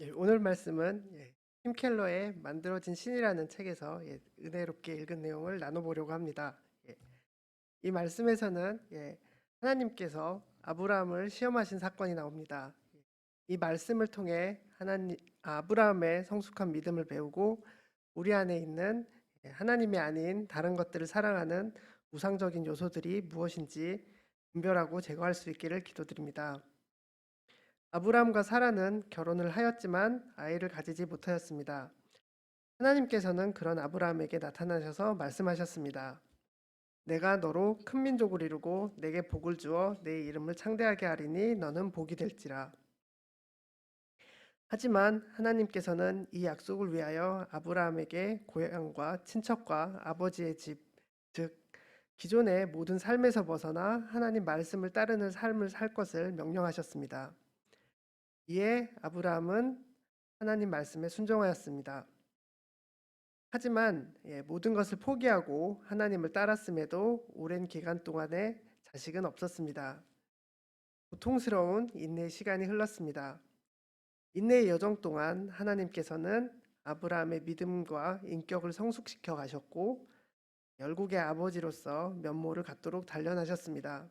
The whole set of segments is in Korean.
오늘 말씀은 팀 켈러의 만들어진 신이라는 책에서 은혜롭게 읽은 내용을 나눠보려고 합니다. 이 말씀에서는 하나님께서 아브라함을 시험하신 사건이 나옵니다. 이 말씀을 통해 아브라함의 성숙한 믿음을 배우고 우리 안에 있는 하나님이 아닌 다른 것들을 사랑하는 우상적인 요소들이 무엇인지 분별하고 제거할 수 있기를 기도드립니다. 아브라함과 사라는 결혼을 하였지만 아이를 가지지 못하였습니다. 하나님께서는 그런 아브라함에게 나타나셔서 말씀하셨습니다. 내가 너로 큰 민족을 이루고 내게 복을 주어 내 이름을 창대하게 하리니 너는 복이 될지라. 하지만 하나님께서는 이 약속을 위하여 아브라함에게 고향과 친척과 아버지의 집, 즉 기존의 모든 삶에서 벗어나 하나님 말씀을 따르는 삶을 살 것을 명령하셨습니다. 이에 아브라함은 하나님 말씀에 순종하였습니다. 하지만 모든 것을 포기하고 하나님을 따랐음에도 오랜 기간 동안에 자식은 없었습니다. 고통스러운 인내의 시간이 흘렀습니다. 인내의 여정 동안 하나님께서는 아브라함의 믿음과 인격을 성숙시켜 가셨고 열국의 아버지로서 면모를 갖도록 단련하셨습니다.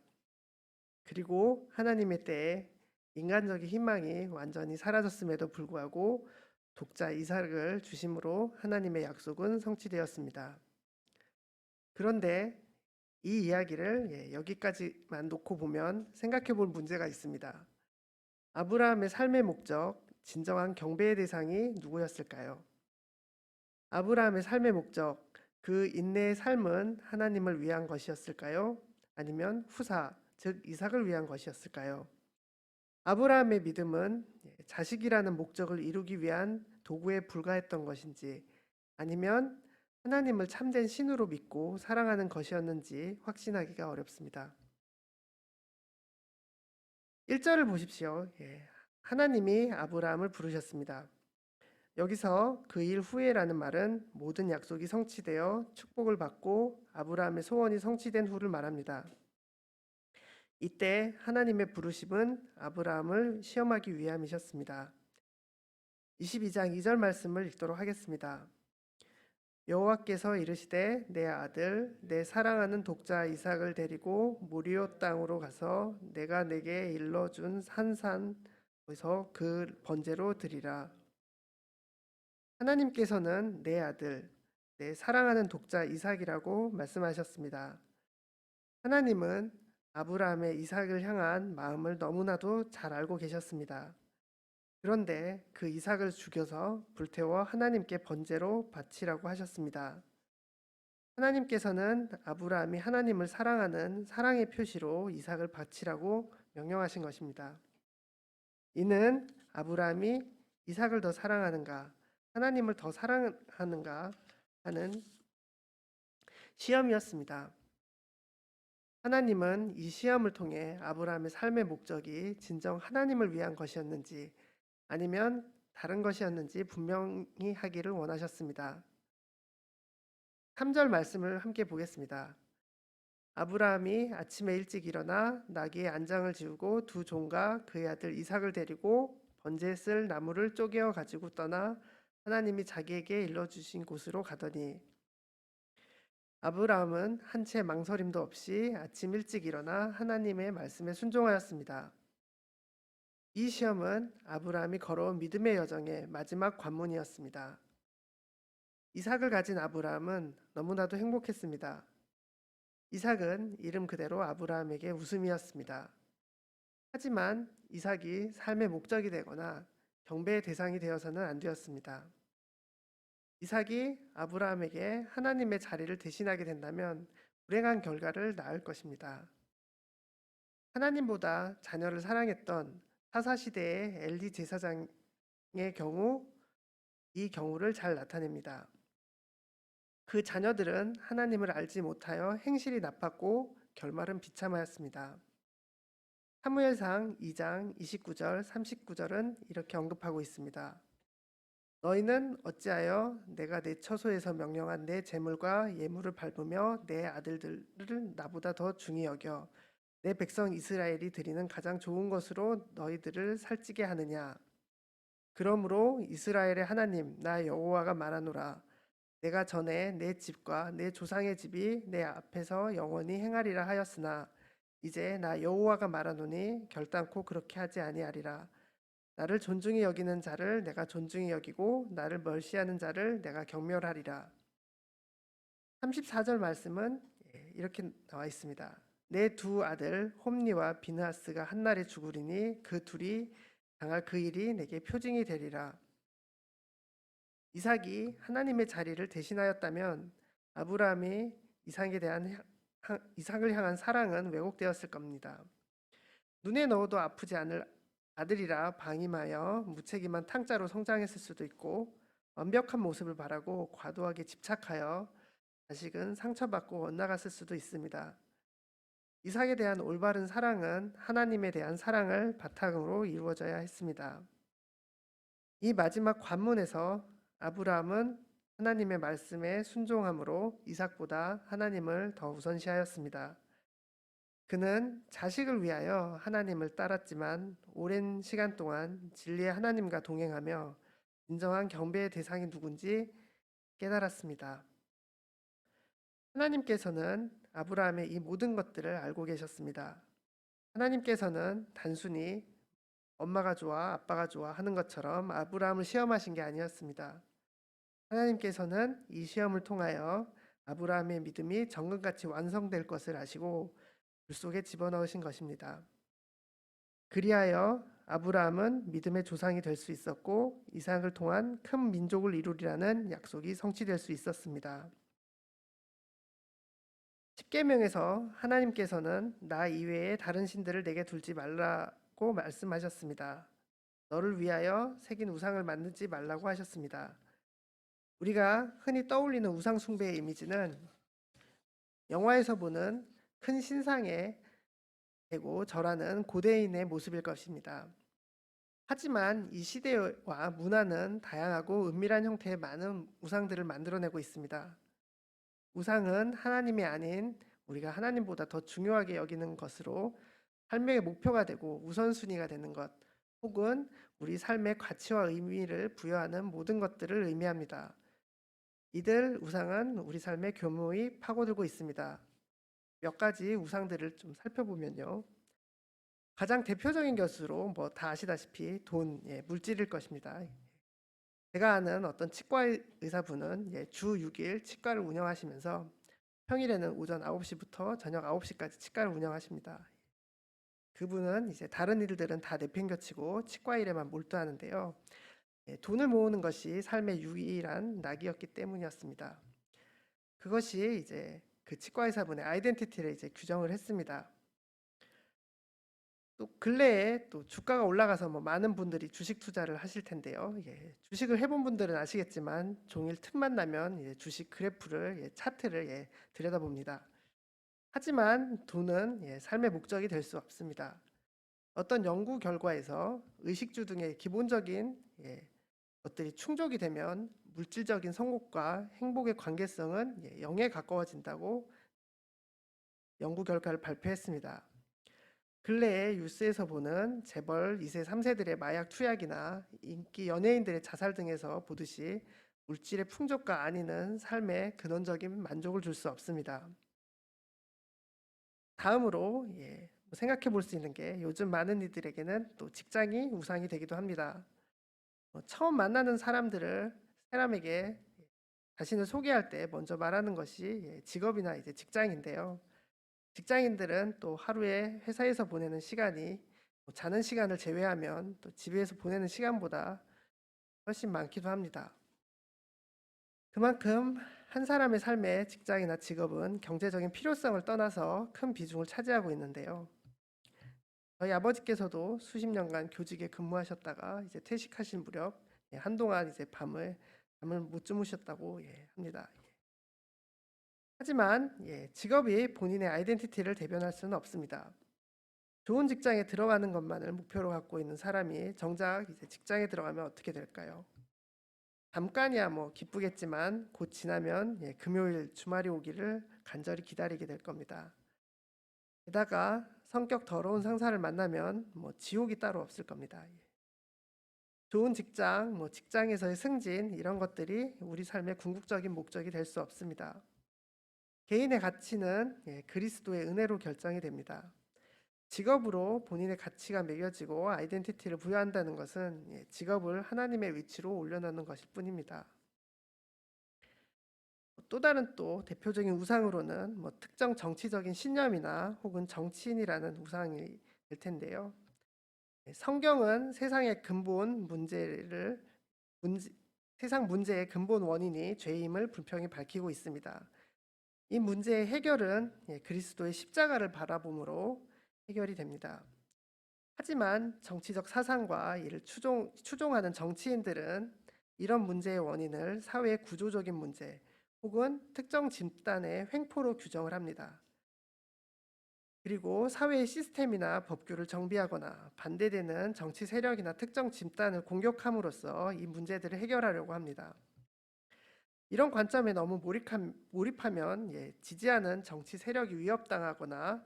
그리고 하나님의 때에 인간적인 희망이 완전히 사라졌음에도 불구하고 독자 이삭을 주심으로 하나님의 약속은 성취되었습니다. 그런데 이 이야기를 여기까지만 놓고 보면 생각해 볼 문제가 있습니다. 아브라함의 삶의 목적, 진정한 경배의 대상이 누구였을까요? 아브라함의 삶의 목적, 그 인내의 삶은 하나님을 위한 것이었을까요? 아니면 후사, 즉 이삭을 위한 것이었을까요? 아브라함의 믿음은 자식이라는 목적을 이루기 위한 도구에 불과했던 것인지 아니면 하나님을 참된 신으로 믿고 사랑하는 것이었는지 확신하기가 어렵습니다. 1절을 보십시오. 하나님이 아브라함을 부르셨습니다. 여기서 그 일 후에라는 말은 모든 약속이 성취되어 축복을 받고 아브라함의 소원이 성취된 후를 말합니다. 이때 하나님의 부르심은 아브라함을 시험하기 위함이셨습니다. 22장 2절 말씀을 읽도록 하겠습니다. 여호와께서 이르시되 내 아들 내 사랑하는 독자 이삭을 데리고 모리오 땅으로 가서 내가 내게 일러준 산에서 그 번제로 드리라. 하나님께서는 내 아들 내 사랑하는 독자 이삭이라고 말씀하셨습니다. 하나님은 아브라함의 이삭을 향한 마음을 너무나도 잘 알고 계셨습니다. 그런데 그 이삭을 죽여서 불태워 하나님께 번제로 바치라고 하셨습니다. 하나님께서는 아브라함이 하나님을 사랑하는 사랑의 표시로 이삭을 바치라고 명령하신 것입니다. 이는 아브라함이 이삭을 더 사랑하는가, 하나님을 더 사랑하는가 하는 시험이었습니다. 하나님은 이 시험을 통해 아브라함의 삶의 목적이 진정 하나님을 위한 것이었는지 아니면 다른 것이었는지 분명히 하기를 원하셨습니다. 3절 말씀을 함께 보겠습니다. 아브라함이 아침에 일찍 일어나 나귀의 안장을 지우고 두 종과 그의 아들 이삭을 데리고 번제에 쓸 나무를 쪼개어 가지고 떠나 하나님이 자기에게 일러주신 곳으로 가더니 아브라함은 한 채 망설임도 없이 아침 일찍 일어나 하나님의 말씀에 순종하였습니다. 이 시험은 아브라함이 걸어온 믿음의 여정의 마지막 관문이었습니다. 이삭을 가진 아브라함은 너무나도 행복했습니다. 이삭은 이름 그대로 아브라함에게 웃음이었습니다. 하지만 이삭이 삶의 목적이 되거나 경배의 대상이 되어서는 안 되었습니다. 이삭이 아브라함에게 하나님의 자리를 대신하게 된다면 불행한 결과를 낳을 것입니다. 하나님보다 자녀를 사랑했던 사사시대의 엘리 제사장의 경우 이 경우를 잘 나타냅니다. 그 자녀들은 하나님을 알지 못하여 행실이 나빴고 결말은 비참하였습니다. 사무엘상 2장 29절 39절은 이렇게 언급하고 있습니다. 너희는 어찌하여 내가 내 처소에서 명령한 내 재물과 예물을 밟으며 내 아들들을 나보다 더 중히 여겨 내 백성 이스라엘이 드리는 가장 좋은 것으로 너희들을 살찌게 하느냐. 그러므로 이스라엘의 하나님 나 여호와가 말하노라. 내가 전에 내 집과 내 조상의 집이 내 앞에서 영원히 행하리라 하였으나 이제 나 여호와가 말하노니 결단코 그렇게 하지 아니하리라. 나를 존중히 여기는 자를 내가 존중히 여기고 나를 멸시하는 자를 내가 경멸하리라. 34절 말씀은 이렇게 나와 있습니다. 내 두 아들 홈니와 비느하스가 한날에 죽으리니 그 둘이 당할 그 일이 내게 표징이 되리라. 이삭이 하나님의 자리를 대신하였다면 아브라함이 이삭을 향한 사랑은 왜곡되었을 겁니다. 눈에 넣어도 아프지 않을 아들이라 방임하여 무책임한 탕자로 성장했을 수도 있고, 완벽한 모습을 바라고 과도하게 집착하여 자식은 상처받고 엇나갔을 수도 있습니다. 이삭에 대한 올바른 사랑은 하나님에 대한 사랑을 바탕으로 이루어져야 했습니다. 이 마지막 관문에서 아브라함은 하나님의 말씀에 순종함으로 이삭보다 하나님을 더 우선시하였습니다. 그는 자식을 위하여 하나님을 따랐지만 오랜 시간 동안 진리의 하나님과 동행하며 진정한 경배의 대상이 누군지 깨달았습니다. 하나님께서는 아브라함의 이 모든 것들을 알고 계셨습니다. 하나님께서는 단순히 엄마가 좋아, 아빠가 좋아 하는 것처럼 아브라함을 시험하신 게 아니었습니다. 하나님께서는 이 시험을 통하여 아브라함의 믿음이 정금같이 완성될 것을 아시고 물 속에 집어넣으신 것입니다. 그리하여 아브라함은 믿음의 조상이 될 수 있었고 이삭을 통한 큰 민족을 이루리라는 약속이 성취될 수 있었습니다. 십계명에서 하나님께서는 나 이외에 다른 신들을 내게 둘지 말라고 말씀하셨습니다. 너를 위하여 새긴 우상을 만들지 말라고 하셨습니다. 우리가 흔히 떠올리는 우상 숭배의 이미지는 영화에서 보는 큰 신상에 대고 절하는 고대인의 모습일 것입니다. 하지만 이 시대와 문화는 다양하고 은밀한 형태의 많은 우상들을 만들어내고 있습니다. 우상은 하나님이 아닌 우리가 하나님보다 더 중요하게 여기는 것으로 삶의 목표가 되고 우선순위가 되는 것, 혹은 우리 삶의 가치와 의미를 부여하는 모든 것들을 의미합니다. 이들 우상은 우리 삶에 교묘히 파고들고 있습니다. 몇 가지 우상들을 좀 살펴보면요. 가장 대표적인 것으로 다 아시다시피 돈, 물질일 것입니다. 제가 아는 어떤 치과 의사분은 주 6일 치과를 운영하시면서 평일에는 오전 9시부터 저녁 9시까지 치과를 운영하십니다. 그분은 이제 다른 일들은 다 내팽겨치고 치과 일에만 몰두하는데요. 돈을 모으는 것이 삶의 유일한 낙이었기 때문이었습니다. 그것이 이제 그 치과 의사분의 아이덴티티를 이제 규정을 했습니다. 또 근래에 또 주가가 올라가서 많은 분들이 주식 투자를 하실 텐데요. 주식을 해본 분들은 아시겠지만 종일 틈만 나면 주식 그래프를 차트를 들여다봅니다. 하지만 돈은 삶의 목적이 될 수 없습니다. 어떤 연구 결과에서 의식주 등의 기본적인 것들이 충족이 되면 물질적인 성공과 행복의 관계성은 0에 가까워진다고 연구 결과를 발표했습니다. 근래에 뉴스에서 보는 재벌 2세, 3세들의 마약 투약이나 인기 연예인들의 자살 등에서 보듯이 물질의 풍족과 안위는 삶에 근원적인 만족을 줄 수 없습니다. 다음으로 생각해 볼 수 있는 게 요즘 많은 이들에게는 또 직장이 우상이 되기도 합니다. 처음 만나는 사람에게 자신을 소개할 때 먼저 말하는 것이 직업이나 이제 직장인데요. 직장인들은 또 하루에 회사에서 보내는 시간이 자는 시간을 제외하면 또 집에서 보내는 시간보다 훨씬 많기도 합니다. 그만큼 한 사람의 삶에 직장이나 직업은 경제적인 필요성을 떠나서 큰 비중을 차지하고 있는데요. 저희 아버지께서도 수십 년간 교직에 근무하셨다가 이제 퇴직하신 무렵 한동안 이제 잠을 못 주무셨다고 합니다. 하지만 직업이 본인의 아이덴티티를 대변할 수는 없습니다. 좋은 직장에 들어가는 것만을 목표로 갖고 있는 사람이 정작 이제 직장에 들어가면 어떻게 될까요? 잠깐이야 기쁘겠지만 곧 지나면 금요일 주말이 오기를 간절히 기다리게 될 겁니다. 게다가 성격 더러운 상사를 만나면 지옥이 따로 없을 겁니다. 좋은 직장, 직장에서의 승진 이런 것들이 우리 삶의 궁극적인 목적이 될 수 없습니다. 개인의 가치는 그리스도의 은혜로 결정이 됩니다. 직업으로 본인의 가치가 매겨지고 아이덴티티를 부여한다는 것은 직업을 하나님의 위치로 올려놓는 것일 뿐입니다. 또 다른 또 대표적인 우상으로는 특정 정치적인 신념이나 혹은 정치인이라는 우상이 될 텐데요. 성경은 세상의 근본 세상 문제의 근본 원인이 죄임을 분명히 밝히고 있습니다. 이 문제의 해결은 그리스도의 십자가를 바라봄으로 해결이 됩니다. 하지만 정치적 사상과 이를 추종하는 정치인들은 이런 문제의 원인을 사회의 구조적인 문제 혹은 특정 집단의 횡포로 규정을 합니다. 그리고 사회의 시스템이나 법규를 정비하거나 반대되는 정치 세력이나 특정 집단을 공격함으로써 이 문제들을 해결하려고 합니다. 이런 관점에 너무 몰입하면 지지하는 정치 세력이 위협당하거나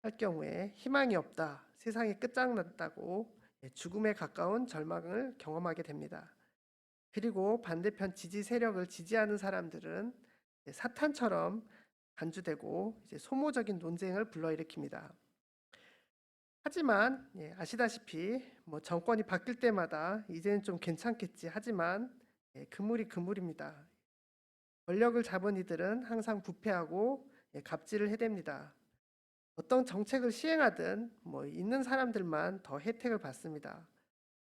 할 경우에 희망이 없다, 세상이 끝장났다고 죽음에 가까운 절망을 경험하게 됩니다. 그리고 반대편 지지 세력을 지지하는 사람들은 사탄처럼 간주되고 소모적인 논쟁을 불러일으킵니다. 하지만 아시다시피 정권이 바뀔 때마다 이제는 좀 괜찮겠지 하지만 그물이 그물입니다. 권력을 잡은 이들은 항상 부패하고 갑질을 해댑니다. 어떤 정책을 시행하든 있는 사람들만 더 혜택을 받습니다.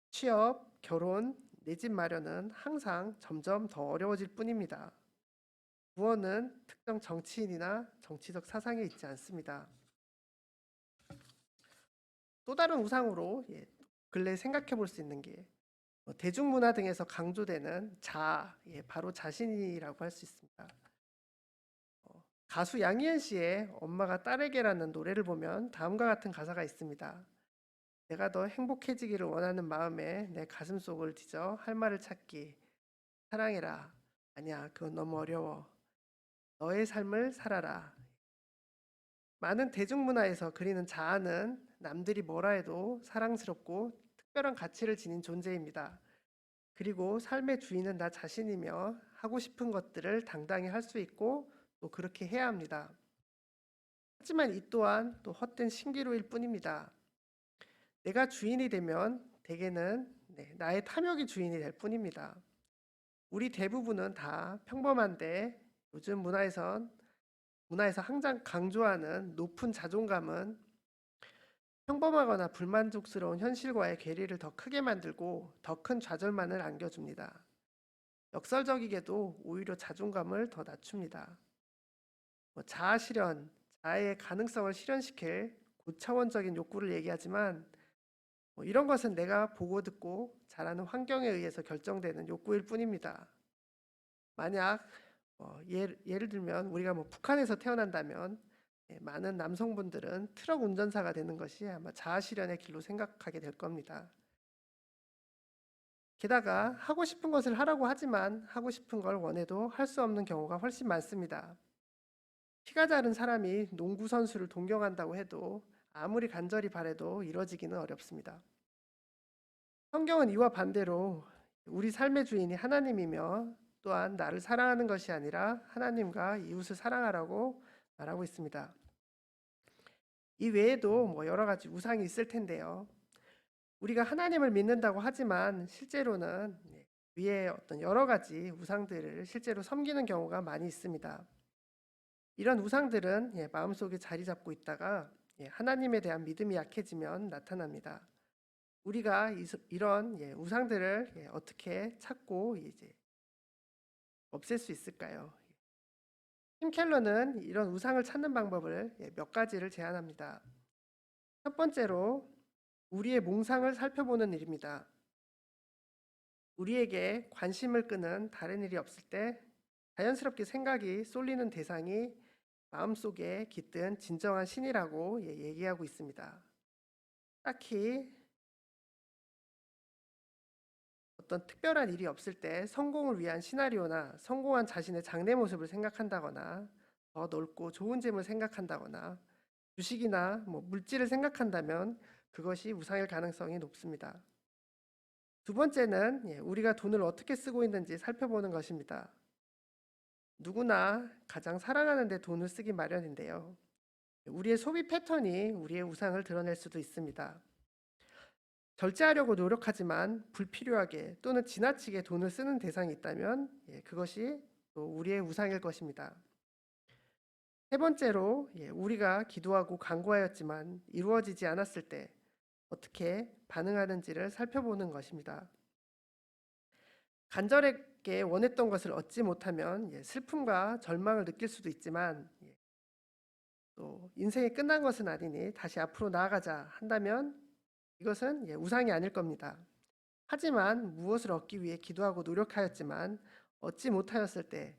취업, 결혼, 내 집 마련은 항상 점점 더 어려워질 뿐입니다. 구원은 특정 정치인이나 정치적 사상에 있지 않습니다. 또 다른 우상으로 근래 생각해 볼 수 있는 게 대중문화 등에서 강조되는 자아, 바로 자신이라고 할 수 있습니다. 가수 양희은 씨의 엄마가 딸에게라는 노래를 보면 다음과 같은 가사가 있습니다. 내가 더 행복해지기를 원하는 마음에 내 가슴 속을 뒤져 할 말을 찾기. 사랑해라. 아니야, 그건 너무 어려워. 너의 삶을 살아라. 많은 대중문화에서 그리는 자아는 남들이 뭐라 해도 사랑스럽고 특별한 가치를 지닌 존재입니다. 그리고 삶의 주인은 나 자신이며 하고 싶은 것들을 당당히 할 수 있고 또 그렇게 해야 합니다. 하지만 이 또한 또 헛된 신기루일 뿐입니다. 내가 주인이 되면 대개는 나의 탐욕이 주인이 될 뿐입니다. 우리 대부분은 다 평범한데 요즘 문화에서 항상 강조하는 높은 자존감은 평범하거나 불만족스러운 현실과의 괴리를 더 크게 만들고 더 큰 좌절만을 안겨줍니다. 역설적이게도 오히려 자존감을 더 낮춥니다. 자아 실현, 자아의 가능성을 실현시킬 고차원적인 욕구를 얘기하지만 이런 것은 내가 보고 듣고 자라는 환경에 의해서 결정되는 욕구일 뿐입니다. 만약 예를 들면 우리가 북한에서 태어난다면 많은 남성분들은 트럭 운전사가 되는 것이 아마 자아 실현의 길로 생각하게 될 겁니다. 게다가 하고 싶은 것을 하라고 하지만 하고 싶은 걸 원해도 할 수 없는 경우가 훨씬 많습니다. 키가 작은 사람이 농구 선수를 동경한다고 해도 아무리 간절히 바라도 이뤄지기는 어렵습니다. 성경은 이와 반대로 우리 삶의 주인이 하나님이며 또한 나를 사랑하는 것이 아니라 하나님과 이웃을 사랑하라고 말하고 있습니다. 이 외에도 여러 가지 우상이 있을 텐데요. 우리가 하나님을 믿는다고 하지만 실제로는 위에 어떤 여러 가지 우상들을 실제로 섬기는 경우가 많이 있습니다. 이런 우상들은 마음속에 자리 잡고 있다가 하나님에 대한 믿음이 약해지면 나타납니다. 우리가 이런 우상들을 어떻게 찾고 이제 없앨 수 있을까요? 팀 켈러는 이런 우상을 찾는 방법을 몇 가지를 제안합니다. 첫 번째로 우리의 몽상을 살펴보는 일입니다. 우리에게 관심을 끄는 다른 일이 없을 때 자연스럽게 생각이 쏠리는 대상이 마음속에 깃든 진정한 신이라고 얘기하고 있습니다. 딱히 어떤 특별한 일이 없을 때 성공을 위한 시나리오나 성공한 자신의 장래 모습을 생각한다거나 더 넓고 좋은 점을 생각한다거나 주식이나 물질을 생각한다면 그것이 우상일 가능성이 높습니다. 두 번째는 우리가 돈을 어떻게 쓰고 있는지 살펴보는 것입니다. 누구나 가장 사랑하는 데 돈을 쓰기 마련인데요. 우리의 소비 패턴이 우리의 우상을 드러낼 수도 있습니다. 절제하려고 노력하지만 불필요하게 또는 지나치게 돈을 쓰는 대상이 있다면 그것이 또 우리의 우상일 것입니다. 세 번째로 우리가 기도하고 간구하였지만 이루어지지 않았을 때 어떻게 반응하는지를 살펴보는 것입니다. 간절하게 원했던 것을 얻지 못하면 슬픔과 절망을 느낄 수도 있지만 또 인생이 끝난 것은 아니니 다시 앞으로 나아가자 한다면 이것은 우상이 아닐 겁니다. 하지만 무엇을 얻기 위해 기도하고 노력하였지만 얻지 못하였을 때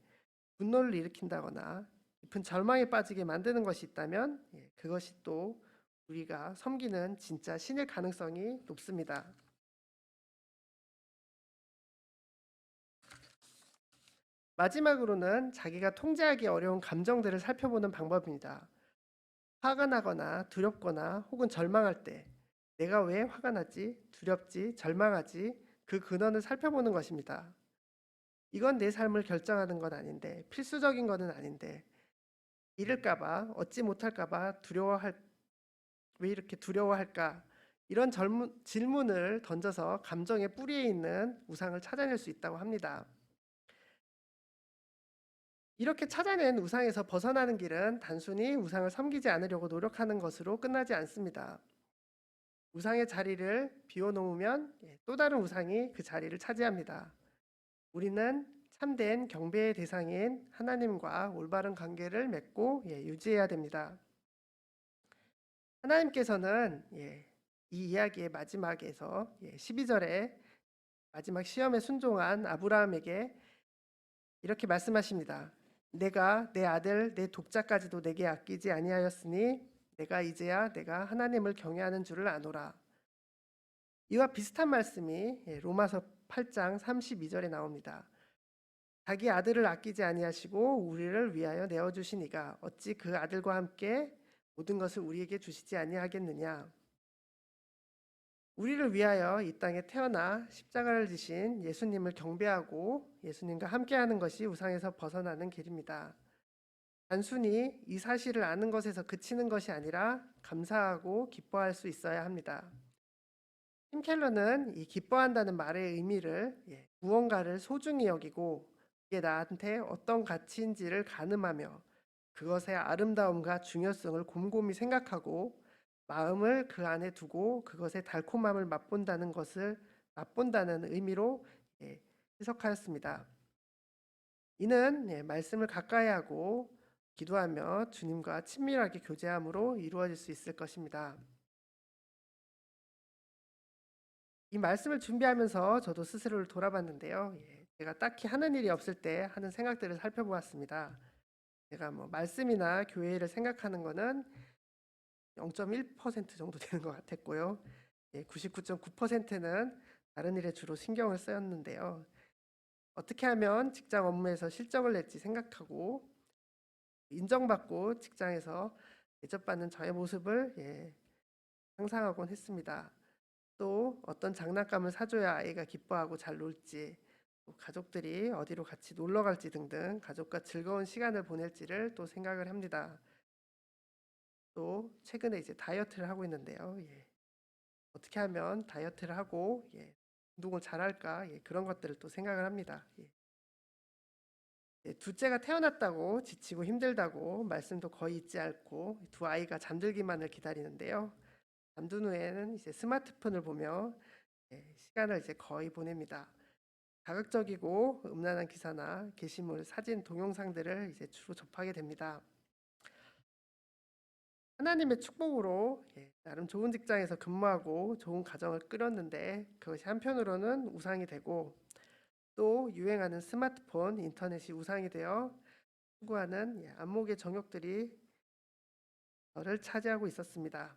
분노를 일으킨다거나 깊은 절망에 빠지게 만드는 것이 있다면 그것이 또 우리가 섬기는 진짜 신일 가능성이 높습니다. 마지막으로는 자기가 통제하기 어려운 감정들을 살펴보는 방법입니다. 화가 나거나 두렵거나 혹은 절망할 때 내가 왜 화가 나지, 두렵지, 절망하지 그 근원을 살펴보는 것입니다. 이건 내 삶을 결정하는 건 아닌데, 필수적인 것은 아닌데 잃을까봐, 얻지 못할까봐 왜 이렇게 두려워할까? 이런 질문을 던져서 감정의 뿌리에 있는 우상을 찾아낼 수 있다고 합니다. 이렇게 찾아낸 우상에서 벗어나는 길은 단순히 우상을 섬기지 않으려고 노력하는 것으로 끝나지 않습니다. 우상의 자리를 비워놓으면 또 다른 우상이 그 자리를 차지합니다. 우리는 참된 경배의 대상인 하나님과 올바른 관계를 맺고 유지해야 됩니다. 하나님께서는 이 이야기의 마지막에서 12절에 마지막 시험에 순종한 아브라함에게 이렇게 말씀하십니다. 내가 내 아들 내 독자까지도 내게 아끼지 아니하였으니 내가 이제야 내가 하나님을 경외하는 줄을 아노라. 이와 비슷한 말씀이 로마서 8장 32절에 나옵니다. 자기 아들을 아끼지 아니하시고 우리를 위하여 내어주시니가 어찌 그 아들과 함께 모든 것을 우리에게 주시지 아니하겠느냐. 우리를 위하여 이 땅에 태어나 십자가를 지신 예수님을 경배하고 예수님과 함께하는 것이 우상에서 벗어나는 길입니다. 단순히 이 사실을 아는 것에서 그치는 것이 아니라 감사하고 기뻐할 수 있어야 합니다. 팀 켈러는 이 기뻐한다는 말의 의미를 무언가를 소중히 여기고 이게 나한테 어떤 가치인지를 가늠하며 그것의 아름다움과 중요성을 곰곰이 생각하고 마음을 그 안에 두고 그것의 달콤함을 맛본다는 의미로 해석하였습니다. 이는 말씀을 가까이 하고 기도하며 주님과 친밀하게 교제함으로 이루어질 수 있을 것입니다. 이 말씀을 준비하면서 저도 스스로를 돌아봤는데요. 제가 딱히 하는 일이 없을 때 하는 생각들을 살펴보았습니다. 제가 말씀이나 교회를 생각하는 거는 0.1% 정도 되는 것 같았고요. 99.9%는 다른 일에 주로 신경을 쓰였는데요. 어떻게 하면 직장 업무에서 실적을 낼지 생각하고 인정받고 직장에서 대접받는 저의 모습을 상상하곤 했습니다. 또 어떤 장난감을 사줘야 아이가 기뻐하고 잘 놀지, 또 가족들이 어디로 같이 놀러 갈지 등등 가족과 즐거운 시간을 보낼지를 또 생각을 합니다. 또 최근에 이제 다이어트를 하고 있는데요. 어떻게 하면 다이어트를 하고 운동을 잘할까 그런 것들을 또 생각을 합니다. 둘째가 태어났다고 지치고 힘들다고 말씀도 거의 잊지 않고 두 아이가 잠들기만을 기다리는데요. 잠든 후에는 이제 스마트폰을 보며 시간을 이제 거의 보냅니다. 자극적이고 음란한 기사나 게시물, 사진, 동영상들을 이제 주로 접하게 됩니다. 하나님의 축복으로 나름 좋은 직장에서 근무하고 좋은 가정을 꾸렸는데 그것이 한편으로는 우상이 되고 또 유행하는 스마트폰, 인터넷이 우상이 되어 추구하는 안목의 정욕들이 저를 차지하고 있었습니다.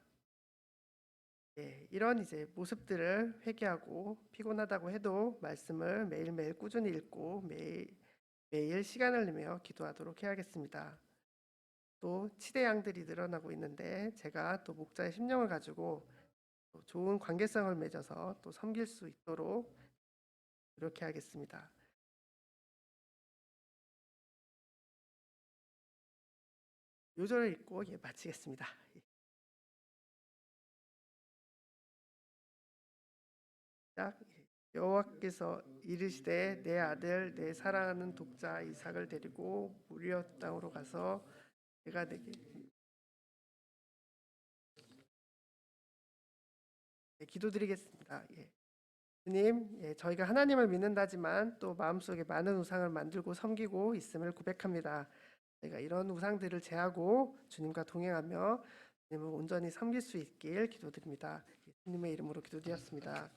이런 이제 모습들을 회개하고 피곤하다고 해도 말씀을 매일매일 꾸준히 읽고 매일 시간을 내며 기도하도록 해야겠습니다. 또 치대 양들이 늘어나고 있는데 제가 또 목자의 심령을 가지고 또 좋은 관계성을 맺어서 또 섬길 수 있도록 노력해야겠습니다. 요절을 읽고 마치겠습니다. 시작. 여호와께서 이르시되 내 아들 내 사랑하는 독자 이삭을 데리고 모리아 땅으로 가서 내가 내게 기도드리겠습니다. 주님, 저희가 하나님을 믿는다지만 또 마음속에 많은 우상을 만들고 섬기고 있음을 고백합니다. 저희가 이런 우상들을 제하고 주님과 동행하며 주님을 온전히 섬길 수 있길 기도드립니다. 예수님의 이름으로 기도드렸습니다.